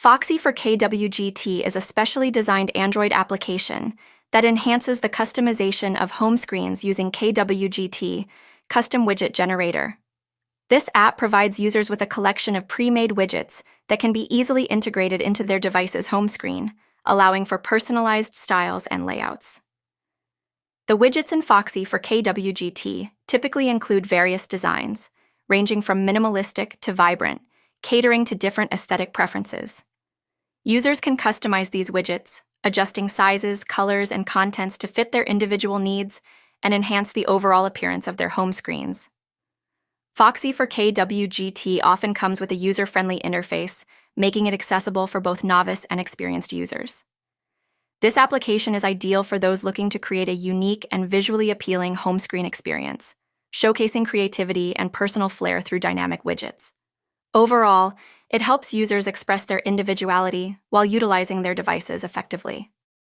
Foxie for KWGT is a specially designed Android application that enhances the customization of home screens using KWGT, Custom Widget Generator. This app provides users with a collection of pre-made widgets that can be easily integrated into their device's home screen, allowing for personalized styles and layouts. The widgets in Foxie for KWGT typically include various designs, ranging from minimalistic to vibrant, catering to different aesthetic preferences. Users can customize these widgets, adjusting sizes, colors, and contents to fit their individual needs and enhance the overall appearance of their home screens. Foxie for KWGT often comes with a user-friendly interface, making it accessible for both novice and experienced users. This application is ideal for those looking to create a unique and visually appealing home screen experience, showcasing creativity and personal flair through dynamic widgets. Overall, it helps users express their individuality while utilizing their devices effectively.